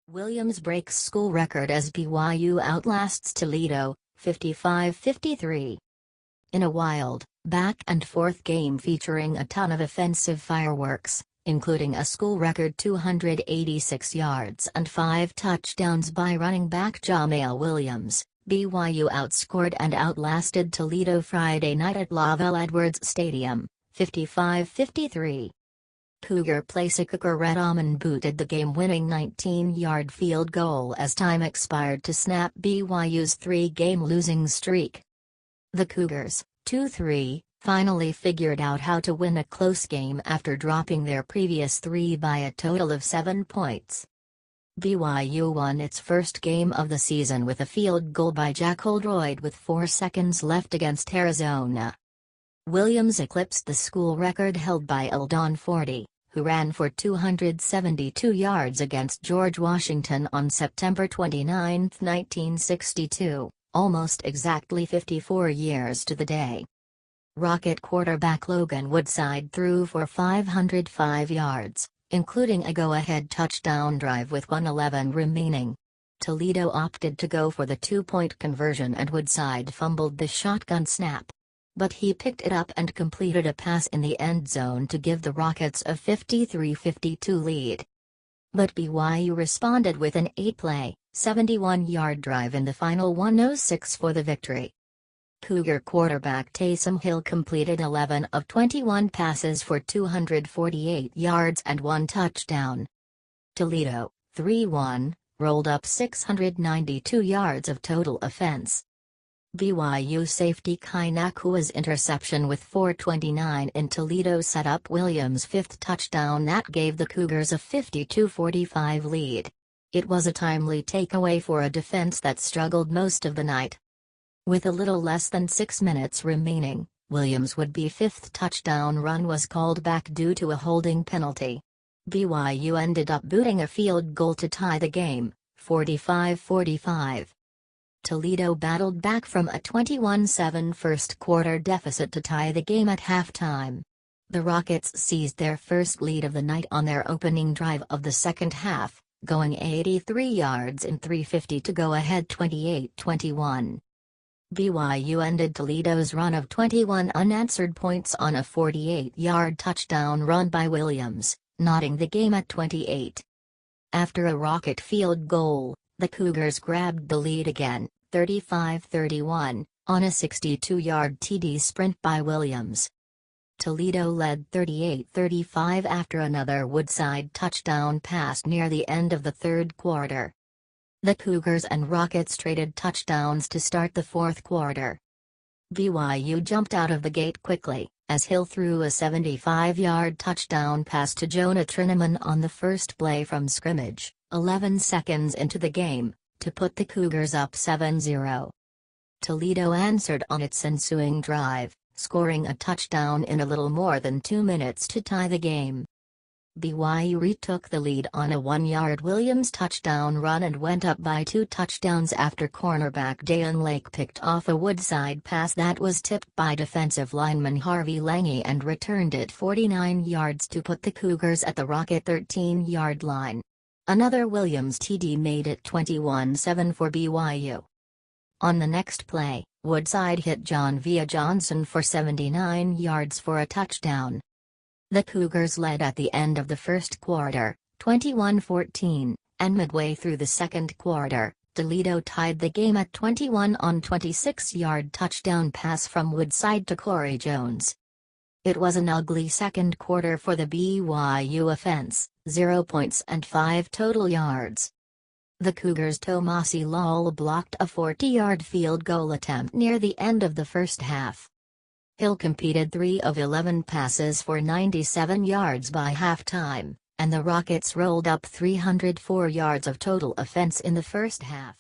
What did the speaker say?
Williams breaks school record as BYU outlasts Toledo, 55-53. In a wild, back-and-forth game featuring a ton of offensive fireworks, including a school record 286 yards and 5 touchdowns by running back Jamaal Williams, BYU outscored and outlasted Toledo Friday night at LaVell Edwards Stadium, 55-53. Cougar placer kicker Red Almond booted the game-winning 19-yard field goal as time expired to snap BYU's 3-game losing streak. The Cougars, 2-3, finally figured out how to win a close game after dropping their previous 3 by a total of 7 points. BYU won its first game of the season with a field goal by Jack Holdroyd with 4 seconds left against Arizona. Williams eclipsed the school record held by Eldon Forty, who ran for 272 yards against George Washington on September 29, 1962, almost exactly 54 years to the day. Rocket quarterback Logan Woodside threw for 505 yards, including a go-ahead touchdown drive with 1:11 remaining. Toledo opted to go for the 2-point conversion and Woodside fumbled the shotgun snap. But he picked it up and completed a pass in the end zone to give the Rockets a 53-52 lead. But BYU responded with an 8-play, 71-yard drive in the final 1:06 for the victory. Cougar quarterback Taysom Hill completed 11 of 21 passes for 248 yards and 1 touchdown. Toledo, 3-1, rolled up 692 yards of total offense. BYU safety Kai Nakua's interception with 4:29 in Toledo set up Williams' 5th touchdown that gave the Cougars a 52-45 lead. It was a timely takeaway for a defense that struggled most of the night. With a little less than 6 minutes remaining, Williams' would-be 5th touchdown run was called back due to a holding penalty. BYU ended up booting a field goal to tie the game, 45-45. Toledo battled back from a 21-7 first-quarter deficit to tie the game at halftime. The Rockets seized their first lead of the night on their opening drive of the second half, going 83 yards in 3:50 to go ahead 28-21. BYU ended Toledo's run of 21 unanswered points on a 48-yard touchdown run by Williams, knotting the game at 28. After a Rocket field goal, the Cougars grabbed the lead again, 35-31, on a 62-yard TD sprint by Williams. Toledo led 38-35 after another Woodside touchdown pass near the end of the third quarter. The Cougars and Rockets traded touchdowns to start the fourth quarter. BYU jumped out of the gate quickly, as Hill threw a 75-yard touchdown pass to Jonah Trineman on the first play from scrimmage, 11 seconds into the game, to put the Cougars up 7-0. Toledo answered on its ensuing drive, scoring a touchdown in a little more than 2 minutes to tie the game. BYU retook the lead on a 1-yard Williams touchdown run and went up by 2 touchdowns after cornerback Dayon Lake picked off a Woodside pass that was tipped by defensive lineman Harvey Lange and returned it 49 yards to put the Cougars at the Rocket 13-yard line. Another Williams TD made it 21-7 for BYU. On the next play, Woodside hit John Via Johnson for 79 yards for a touchdown. The Cougars led at the end of the first quarter, 21-14, and midway through the second quarter, Toledo tied the game at 21 on 26-yard touchdown pass from Woodside to Corey Jones. It was an ugly second quarter for the BYU offense, 0 points and 5 total yards. The Cougars' Tomasi Lawal blocked a 40-yard field goal attempt near the end of the first half. Hill competed 3 of 11 passes for 97 yards by halftime, and the Rockets rolled up 304 yards of total offense in the first half.